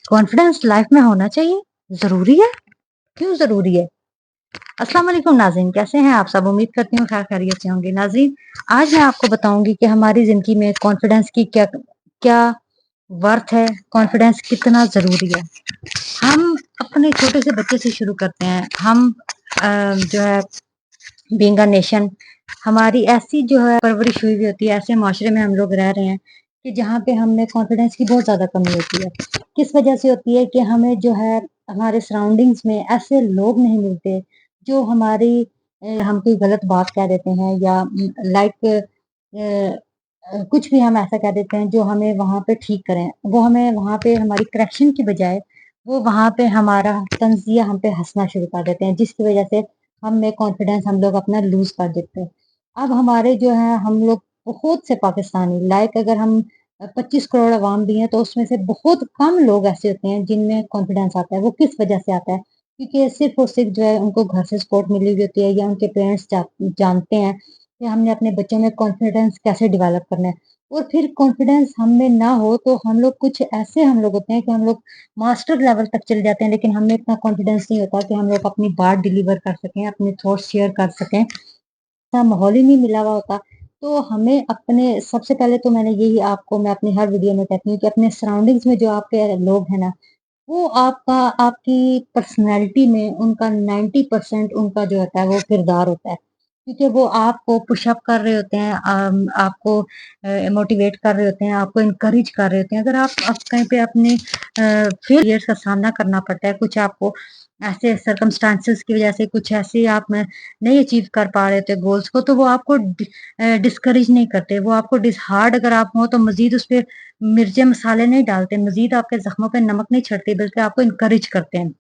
Confidence life में होना चाहिए? ज़रूरी है? क्यों ज़रूरी है? अस्सलाम वालेकुम नाज़रीन, कैसे हैं आप सब? उम्मीद करती हूँ खैर खैरियत से होंगे। नाज़रीन, आज मैं आपको बताऊँगी कि हमारी ज़िंदगी में कॉन्फिडेंस की क्या क्या वर्थ है, कॉन्फिडेंस कितना ज़रूरी है। हम अपने छोटे से बच्चे से शुरू करते हैं। हम जो है बीइंग अ नेशन, हमारी ऐसी जो है परवरिश हुई हुई होती है, ऐसे माशरे में हम लोग रह रहे हैं कि जहाँ पे हमें कॉन्फिडेंस की बहुत ज़्यादा कमी होती है। किस वजह से होती है कि हमें जो है हमारे सराउंडिंग्स में ऐसे लोग नहीं मिलते जो हमारी हम कोई गलत बात कह देते हैं या लाइक कुछ भी हम ऐसा कह देते हैं जो हमें वहाँ पे ठीक करें। वो हमें वहाँ पे हमारी करेक्शन की बजाय वो वहाँ पे हमारा तंज़िया हम पे हँसना शुरू कर देते हैं, जिसकी वजह से हम में कॉन्फिडेंस हम लोग अपना लूज़ कर देते हैं। अब हमारे जो है हम लोग बहुत से पाकिस्तानी लाइक अगर हम 25 करोड़ अवाम भी हैं तो उसमें से बहुत कम लोग ऐसे होते हैं जिनमें कॉन्फिडेंस आता है। वो किस वजह से आता है? क्योंकि सिर्फ़ और सिर्फ़ जो है उनको घर से सपोर्ट मिली हुई होती है या उनके पेरेंट्स जानते हैं कि हमने अपने बच्चों में कॉन्फिडेंस कैसे डेवलप करना है। और फिर कॉन्फिडेंस हम में ना हो तो हम लोग कुछ ऐसे हम लोग होते हैं कि हम लोग मास्टर लेवल तक चले जाते हैं, लेकिन हमें इतना कॉन्फिडेंस नहीं होता कि हम लोग अपनी बात डिलीवर कर सकें, अपने थॉट्स शेयर कर सकें। ऐसा माहौल ही नहीं मिला हुआ होता। तो हमें अपने सबसे पहले तो मैं अपनी हर वीडियो में कहती हूँ कि अपने सराउंडिंग्स में जो आपके लोग हैं ना, वो आपकी पर्सनैलिटी में उनका 90% उनका जो होता है वो किरदार होता है। क्योंकि वो आपको पुश अप कर रहे होते हैं, आपको मोटिवेट कर रहे होते हैं, आपको एनकरेज कर रहे होते हैं। अगर आप कहीं पे अपने फेलियर्स का सामना करना पड़ता है, कुछ आपको ऐसे सर्कमस्टांसेस की वजह से कुछ ऐसे आप नहीं अचीव कर पा रहे थे गोल्स को, तो वो आपको डिस्करेज नहीं करते। वो आपको डिसहार्ड अगर आप हो तो मज़ीद उसपे मिर्चे मसाले नहीं डालते, मज़ीद आपके ज़ख्मों पे नमक नहीं छिड़कते, बल्कि आपको एनकरेज करते हैं।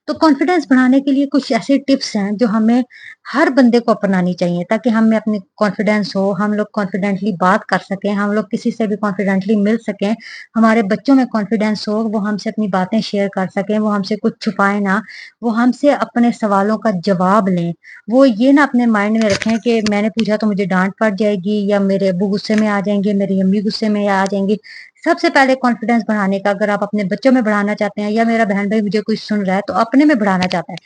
तो कॉन्फिडेंस बढ़ाने के लिए कुछ ऐसे टिप्स हैं जो हमें हर बंदे को अपनानी चाहिए ताकि हम में अपनी कॉन्फिडेंस हो, हम लोग कॉन्फिडेंटली बात कर सकें, हम लोग किसी से भी कॉन्फिडेंटली मिल सकें, हमारे बच्चों में कॉन्फिडेंस हो, वो हमसे अपनी बातें शेयर कर सकें, वो हमसे कुछ छुपाएँ ना, वो हमसे अपने सवालों का जवाब लें। वो ये ना अपने माइंड में रखें कि मैंने पूछा तो मुझे डाँट पड़ जाएगी या मेरे अब्बू गुस्से में आ जाएँगे, मेरी अम्मी गुस्से में आ जाएँगी। सबसे पहले कॉन्फिडेंस बढ़ाने का अगर आप अपने बच्चों में बढ़ाना चाहते हैं या मेरा बहन भाई मुझे कोई सुन रहा है तो अपने में बढ़ाना चाहता है,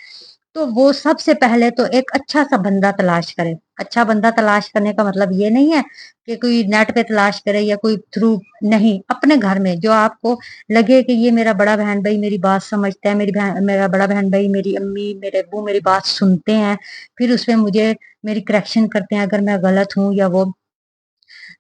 तो वो सबसे पहले तो एक अच्छा सा बंदा तलाश करे। अच्छा बंदा तलाश करने का मतलब ये नहीं है कि कोई नेट पे तलाश करे या कोई थ्रू, नहीं, अपने घर में जो आपको लगे कि ये मेरा बड़ा बहन भाई मेरी बात समझता है, मेरा बड़ा बहन भाई, मेरी अम्मी, मेरे अब्बू मेरी बात सुनते हैं, फिर उसपे मुझे मेरी करेक्शन करते हैं अगर मैं गलत हूँ या वो,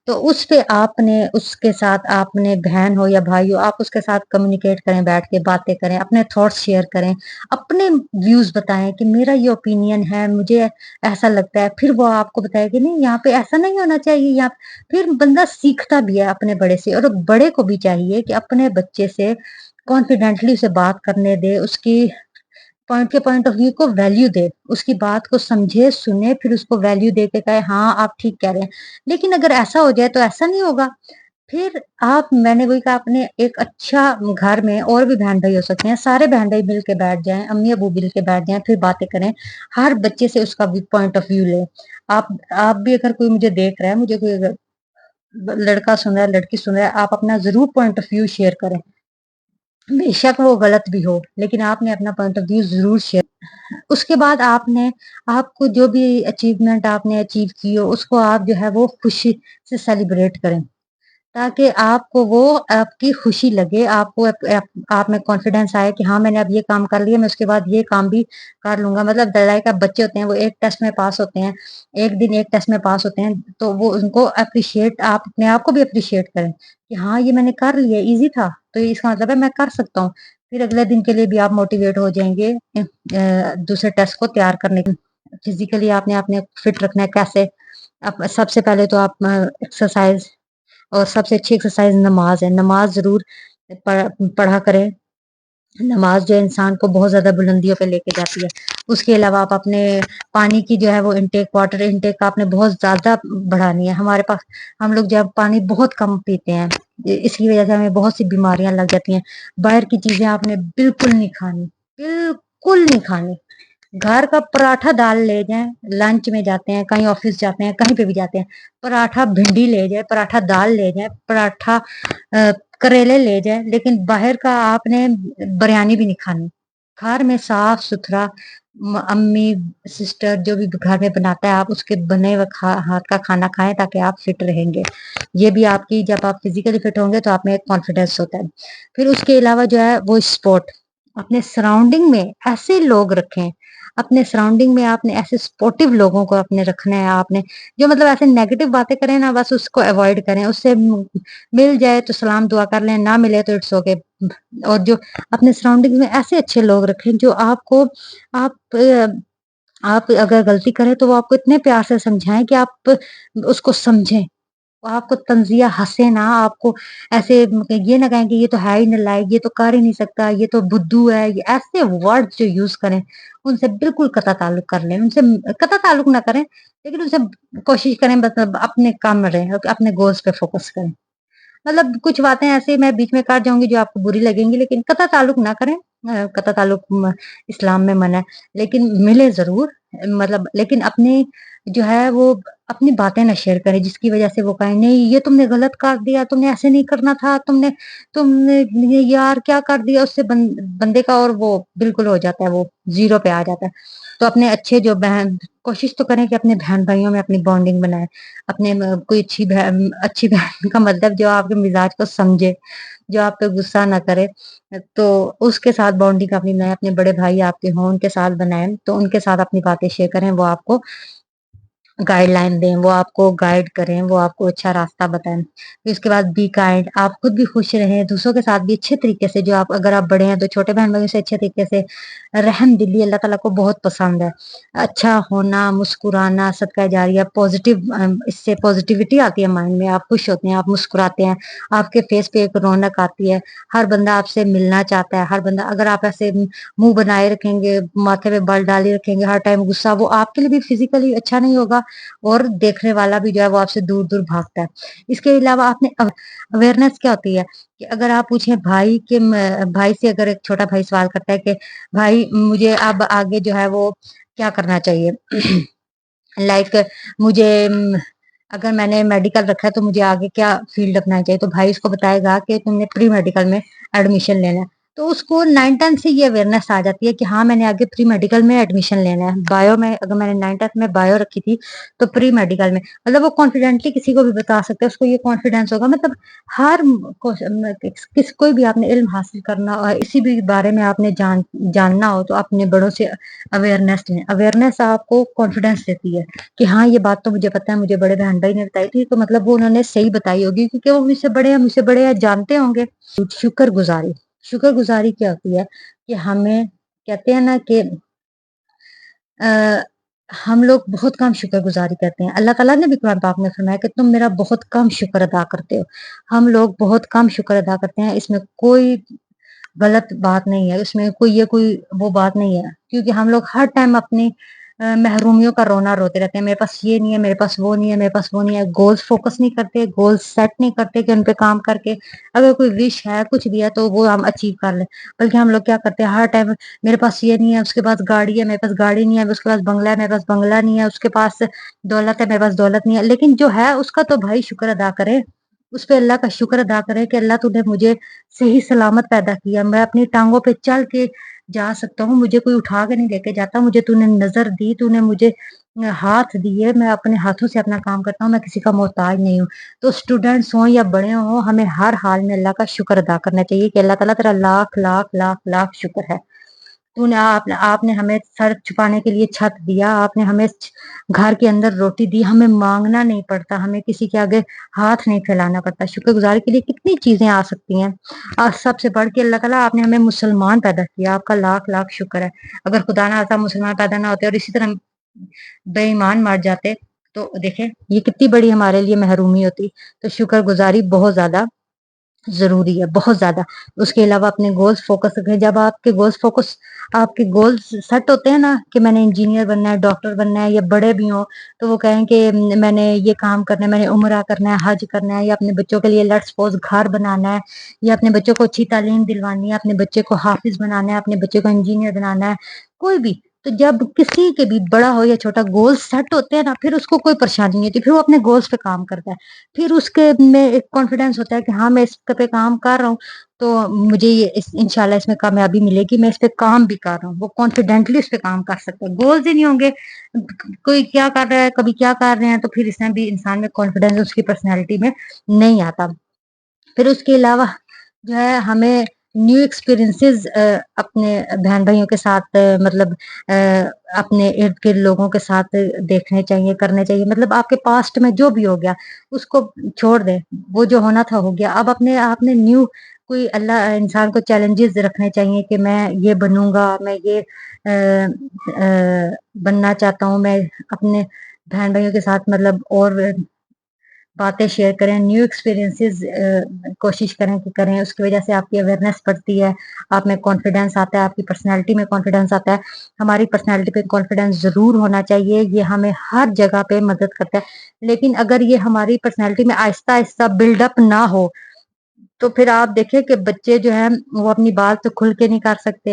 तो उस पे आपने उसके साथ आपने बहन हो या भाई हो, आप उसके साथ कम्युनिकेट करें, बैठ के बातें करें, अपने थॉट्स शेयर करें, अपने व्यूज़ बताएँ कि मेरा ये ओपिनियन है, मुझे ऐसा लगता है। फिर वो आपको बताए कि नहीं यहाँ पे ऐसा नहीं होना चाहिए, यहाँ फिर बंदा सीखता भी है अपने बड़े से, और बड़े को भी चाहिए कि अपने बच्चे से कॉन्फिडेंटली उसे बात करने दे, उसकी पॉइंट ऑफ व्यू को वैल्यू दे, उसकी बात को समझे, सुने, फिर उसको वैल्यू दे के कहे हाँ, आप ठीक कह रहे हैं। लेकिन अगर ऐसा हो जाए तो ऐसा नहीं होगा। फिर आप मैंने वही कहा आपने एक अच्छा घर में और भी बहन-भाई हो सकते हैं, सारे बहन-भाई मिल के बैठ जाएँ, अम्मी-अब्बू मिल के बैठ जाएँ, फिर बातें करें। हर बच्चे से उसका पॉइंट ऑफ व्यू लें। आप भी अगर कोई मुझे देख रहा है, मुझे कोई अगर लड़का सुन रहा है, लड़की सुन रहा है, आप अपना ज़रूर पॉइंट ऑफ व्यू शेयर करें। बेशक वो गलत भी हो, लेकिन आपने अपना पॉइंट ऑफ व्यू ज़रूर शेयर। उसके बाद आपको जो भी अचीवमेंट आपने अचीव की हो, उसको आप जो है वो खुशी से सेलिब्रेट करें। ताकि आपको वो आपकी खुशी लगे, आपको आप में कॉन्फिडेंस आए कि हाँ, मैंने अब ये काम कर लिया, मैं उसके बाद ये काम भी कर लूँगा। मतलब लाइक बच्चे होते हैं, वो एक टेस्ट में पास होते हैं, एक दिन एक टेस्ट में पास होते हैं, तो वो उनको एप्रिशिएट आप अपने आप को भी एप्रिशिएट करें कि हाँ, ये मैंने कर लिया, ईज़ी था, तो इसका मतलब है मैं कर सकता हूँ। फिर अगले दिन के लिए भी आप मोटिवेट हो जाएँगे दूसरे टेस्ट को तैयार करने के। फिज़िकली आपने आपने फिट रखना है कैसे? सबसे पहले तो आप एक्सरसाइज़, और सबसे अच्छी एक्सरसाइज नमाज है। नमाज ज़रूर पढ़ा करें। नमाज जो है इंसान को बहुत ज़्यादा बुलंदियों पे लेके जाती है। उसके अलावा आप अपने पानी की जो है वो वाटर इनटेक आपने बहुत ज़्यादा बढ़ानी है। हमारे पास हम लोग जब पानी बहुत कम पीते हैं, इसकी वज़ह से हमें बहुत सी बीमारियाँ लग जाती हैं। बाहर की चीज़ें आपने बिल्कुल नहीं खानी, बिल्कुल नहीं खानी। घर का पराठा दाल ले जाएं, लंच में जाते हैं, कहीं ऑफिस जाते हैं, कहीं पे भी जाते हैं, पराठा भिंडी ले जाए, पराठा दाल ले जाए, पराठा करेले ले जाए, लेकिन बाहर का आपने बिरयानी भी नहीं खानी। घर में साफ सुथरा अम्मी सिस्टर जो भी घर में बनाता है, आप उसके बने हुए हाथ का खाना खाएं ताकि आप फिट रहेंगे। ये भी आपकी, जब आप फिजिकली फिट होंगे तो आप में एक कॉन्फिडेंस होता है। फिर उसके अलावा जो है वो स्पोर्ट, अपने सराउंडिंग में ऐसे लोग रखें, अपने सराउंडिंग में आपने ऐसे सपोर्टिव लोगों को अपने रखना है। आपने जो मतलब ऐसे नेगेटिव बातें करें ना, बस उसको अवॉइड करें। उससे मिल जाए तो सलाम दुआ कर लें, ना मिले तो इट्स ओके। और जो अपने सराउंडिंग में ऐसे अच्छे लोग रखें जो आपको, आप अगर गलती करें तो वो आपको इतने प्यार से समझाएं कि आप उसको समझें। वो आपको तंजिया हंसे ना, आपको ऐसे ये ना कहें कि ये तो है ही नालायक, ये तो कर ही नहीं सकता, ये तो बुद्धू है। ये ऐसे वर्ड जो यूज करें, उनसे बिल्कुल कता ताल्लुक कर लें। उनसे कता ताल्लुक ना करें, लेकिन उनसे कोशिश करें मतलब अपने काम में रहें, अपने गोल्स पे फोकस करें। मतलब कुछ बातें ऐसे मैं बीच में काट जाऊंगी जो आपको बुरी लगेंगी, लेकिन कता ताल्लुक ना करें। कता ताल्लुक इस्लाम में मना है, लेकिन मिले जरूर। मतलब लेकिन अपने जो है वो अपनी बातें ना शेयर करें जिसकी वजह से वो कहें नहीं ये तुमने गलत कर दिया, तुमने ऐसे नहीं करना था, तुमने ये यार क्या कर दिया। उससे बंदे का और वो बिल्कुल हो जाता है, वो जीरो पे आ जाता है। तो अपने अच्छे जो बहन, कोशिश तो करें कि अपने बहन भाइयों में अपनी बॉन्डिंग बनाए। अपने कोई अच्छी बहन का मतलब जो आपके मिजाज को समझे, जो आप पे गुस्सा ना करे, तो उसके साथ बॉन्डिंग अपनी बनाए। अपने बड़े भाई आपके हों उनके साथ बनाए, तो उनके साथ अपनी बातें शेयर करें। वो आपको गाइडलाइन दें, वो आपको गाइड करें, वो आपको अच्छा रास्ता बताएं। फिर उसके बाद बी काइंड, आप खुद भी खुश रहें, दूसरों के साथ भी अच्छे तरीके से। जो आप अगर आप बड़े हैं तो छोटे बहन भाइयों से अच्छे तरीके से। रहम दिली अल्लाह ताला को बहुत पसंद है। अच्छा होना, मुस्कुराना, सदका जारिया, पॉजिटिव, इससे पॉजिटिविटी आती है माइंड में। आप खुश होते हैं, आप मुस्कुराते हैं, आपके फेस पे एक रौनक आती है। हर बंदा आपसे मिलना चाहता है, हर बंदा। अगर आप ऐसे मुंह बनाए रखेंगे, माथे पे बल डाले रखेंगे, हर टाइम गुस्सा, वो आपके लिए भी फिजिकली अच्छा नहीं होगा, और देखने वाला भी जो है वो आपसे दूर दूर भागता है। इसके अलावा आपने अवेयरनेस क्या होती है कि अगर आप पूछें भाई के, भाई से अगर एक छोटा भाई सवाल करता है कि भाई मुझे अब आगे जो है वो क्या करना चाहिए, लाइक मुझे अगर मैंने मेडिकल रखा है तो मुझे आगे क्या फील्ड अपनाना चाहिए, तो भाई उसको बताएगा कि तुमने प्री मेडिकल में एडमिशन लेना है। तो उसको 9-10 से ये अवेयरनेस आ जाती है कि हाँ मैंने आगे प्री मेडिकल में एडमिशन लेना है। बायो में अगर मैंने 9-10 में बायो रखी थी तो प्री मेडिकल में, मतलब वो कॉन्फिडेंटली किसी को भी बता सकते हैं, उसको ये कॉन्फिडेंस होगा। मतलब हर कोई भी आपने इल्म हासिल करना और इसी भी बारे में आपने जानना हो तो अपने बड़ों से अवेयरनेस लें। अवेयरनेस आपको कॉन्फिडेंस देती है कि हाँ ये बात तो मुझे पता है, मुझे बड़े बहन भाई ने बताई थी, तो मतलब वो उन्होंने सही बताई होगी क्योंकि वो मुझसे बड़े हैं, जानते होंगे। शुक्र गुजारी, शुक्र गुजारी क्या होती है कि हमें कहते हैं ना कि आ, हम लोग बहुत कम शुक्र गुजारी करते हैं। अल्लाह ताला ने भी कुरान पाक में फरमाया कि तुम मेरा बहुत कम शुक्र अदा करते हो। हम लोग बहुत कम शुक्र अदा करते हैं, इसमें कोई गलत बात नहीं है, उसमें कोई वो बात नहीं है, क्योंकि हम लोग हर टाइम अपनी महरूमियों का रोना रोते रहते हैं। मेरे पास ये नहीं है, मेरे पास वो नहीं है, मेरे पास वो नहीं है। गोल्स फोकस नहीं करते, गोल्स सेट नहीं करते कि उन पे काम करके अगर कोई विश है, कुछ भी है, तो वो हम अचीव कर लें। बल्कि हम लोग क्या करते हैं हर टाइम, मेरे पास ये नहीं है, उसके पास गाड़ी है, मेरे पास गाड़ी नहीं है, उसके पास बंगला है, मेरे पास बंगला नहीं है, उसके पास दौलत है, मेरे पास दौलत नहीं है। लेकिन जो है उसका तो भाई शुक्र अदा करे, उस पे अल्लाह का शुक्र अदा करे कि अल्लाह तूने मुझे सही सलामत पैदा किया, मैं अपनी टांगों पे चल के जा सकता हूँ, मुझे कोई उठा के नहीं लेके जाता। मुझे तूने नजर दी, तूने मुझे हाथ दिए, मैं अपने हाथों से अपना काम करता हूँ, मैं किसी का मोहताज नहीं हूँ। तो स्टूडेंट्स हों या बड़े हों, हमें हर हाल में अल्लाह का शुक्र अदा करना चाहिए कि अल्लाह ताला तेरा लाख लाख लाख लाख शुक्र है। तूने आपने आपने हमें सर छुपाने के लिए छत दिया, आपने हमें घर के अंदर रोटी दी, हमें मांगना नहीं पड़ता, हमें किसी के आगे हाथ नहीं फैलाना पड़ता। शुक्रगुजारी के लिए कितनी चीजें आ सकती हैं। और सबसे बढ़ के अल्लाह ताला आपने हमें मुसलमान पैदा किया, आपका लाख लाख शुक्र है। अगर खुदा ना आता मुसलमान पैदा ना होते और इसी तरह बेईमान मर जाते, तो देखें ये कितनी बड़ी हमारे लिए महरूमी होती। तो शुक्रगुजारी बहुत ज्यादा जरूरी है, बहुत ज्यादा। उसके अलावा अपने गोल्स फोकस रखें। जब आपके गोल्स सेट होते हैं ना कि मैंने इंजीनियर बनना है, डॉक्टर बनना है, या बड़े भी हों तो वो कहें कि मैंने ये काम करना है, मैंने उम्रा करना है, हज करना है, या अपने बच्चों के लिए लेट्स सपोज घर बनाना है, या अपने बच्चों को अच्छी तालीम दिलवानी है, अपने बच्चे को हाफिज बनाना है, अपने बच्चे को इंजीनियर बनाना है, कोई भी। तो जब किसी के भी बड़ा हो या छोटा गोल सेट होते हैं ना, फिर उसको कोई परेशानी नहीं होती, फिर वो अपने गोल्स पे काम करता है। फिर उसके में एक कॉन्फिडेंस होता है कि हाँ, मैं इस पे काम कर रहा हूँ, तो मुझे ये इंशाल्लाह इसमें कामयाबी मिलेगी, मैं इस पे काम भी कर रहा हूँ। वो कॉन्फिडेंटली इस पे काम कर सकता है। गोल्स ही नहीं होंगे, कोई क्या कर रहा है, कभी क्या कर रहे हैं, तो फिर इसमें भी इंसान में कॉन्फिडेंस उसकी पर्सनैलिटी में नहीं आता। फिर उसके अलावा जो है हमें न्यू एक्सपीरियंसेस अपने बहन भाइयों के साथ मतलब अपने इर्द गिर्द लोगों के साथ देखने चाहिए, करने चाहिए। मतलब आपके पास्ट में जो भी हो गया उसको छोड़ दें, वो जो होना था हो गया। अब अपने आपने न्यू कोई अल्लाह इंसान को चैलेंजेस रखने चाहिए कि मैं ये बनूंगा, मैं ये बनना चाहता हूँ। मैं अपने बहन भाइयों के साथ मतलब और बातें शेयर करें, न्यू एक्सपीरियंसेस कोशिश करें कि करें। उसकी वजह से आपकी अवेयरनेस बढ़ती है, आप में कॉन्फिडेंस आता है, आपकी पर्सनैलिटी में कॉन्फिडेंस आता है। हमारी पर्सनैलिटी पे कॉन्फिडेंस ज़रूर होना चाहिए, ये हमें हर जगह पे मदद करता है। लेकिन अगर ये हमारी पर्सनैलिटी में आहिस्ता-आहिस्ता बिल्डअप ना हो, तो फिर आप देखें कि बच्चे जो हैं वो अपनी बात तो खुल के नहीं कर सकते,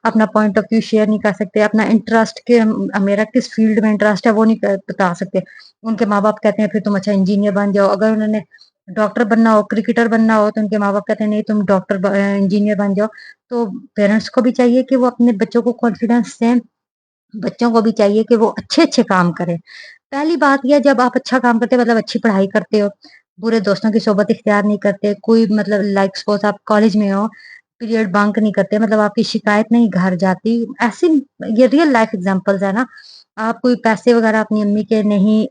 अपना पॉइंट ऑफ व्यू शेयर नहीं कर सकते, अपना इंटरेस्ट के मेरा किस फील्ड में इंटरेस्ट है वो नहीं बता सकते। उनके माँ बाप कहते हैं फिर तुम अच्छा इंजीनियर बन जाओ। अगर उन्होंने डॉक्टर बनना हो, क्रिकेटर बनना हो, तो उनके माँ बाप कहते हैं नहीं तुम डॉक्टर इंजीनियर बन जाओ। तो पेरेंट्स को भी चाहिए कि वो अपने बच्चों को कॉन्फिडेंस दें, बच्चों को भी चाहिए कि वो अच्छे अच्छे काम करें। पहली बात यह, जब आप अच्छा काम करते हो मतलब अच्छी पढ़ाई करते हो, बुरे दोस्तों की सोबत इख्तियार नहीं करते, कोई मतलब लाइक सपोज आप कॉलेज में हो, पीरियड बंक नहीं करते, मतलब आपकी शिकायत नहीं घर जाती, ऐसी ये रियल लाइफ एग्जांपल्स है ना। आप कोई पैसे वगैरह अपनी अम्मी के नहीं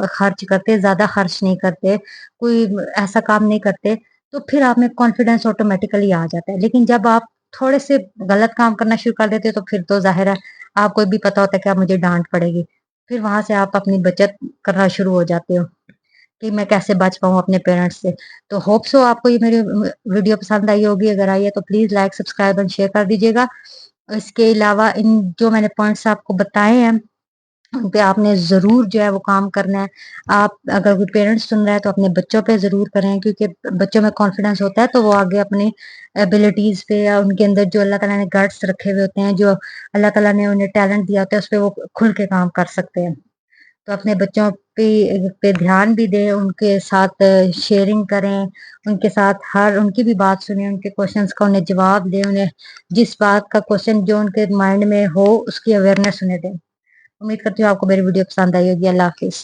खर्च करते, ज्यादा खर्च नहीं करते, कोई ऐसा काम नहीं करते, तो फिर आप में कॉन्फिडेंस ऑटोमेटिकली आ जाता है। लेकिन जब आप थोड़े से गलत काम करना शुरू कर देते हो, तो फिर तो जाहिर है आपको भी पता होता है कि अब मुझे डांट पड़ेगी। फिर वहां से आप अपनी बचत करना शुरू हो जाते हो कि मैं कैसे बच पाऊँ अपने पेरेंट्स से। तो होप सो आपको ये मेरी वीडियो पसंद आई होगी। अगर आई है तो please like, subscribe and share कर दीजिएगा। इसके अलावा इन जो मैंने पॉइंट्स आपको बताए हैं उन पे आपने ज़रूर जो है वो काम करना है। आप अगर कोई पेरेंट्स सुन रहा है तो अपने बच्चों पे ज़रूर करें, क्योंकि बच्चों में कॉन्फिडेंस होता है तो वो आगे अपनी एबिलिटीज़ पे या उनके अंदर जो अल्लाह ताला ने गट्स रखे हुए होते हैं, जो अल्लाह ताला ने उन्हें टैलेंट दिया होता है, उस पे वो खुल के काम कर सकते हैं। तो अपने बच्चों पे ध्यान भी दें, उनके साथ शेयरिंग करें, उनके साथ हर उनकी भी बात सुनें, उनके क्वेश्चंस का उन्हें जवाब दें, उन्हें जिस बात का क्वेश्चन जो उनके माइंड में हो उसकी अवेयरनेस उन्हें दें। उम्मीद करती हूँ आपको मेरी वीडियो पसंद आई होगी। अल्लाह हाफिज।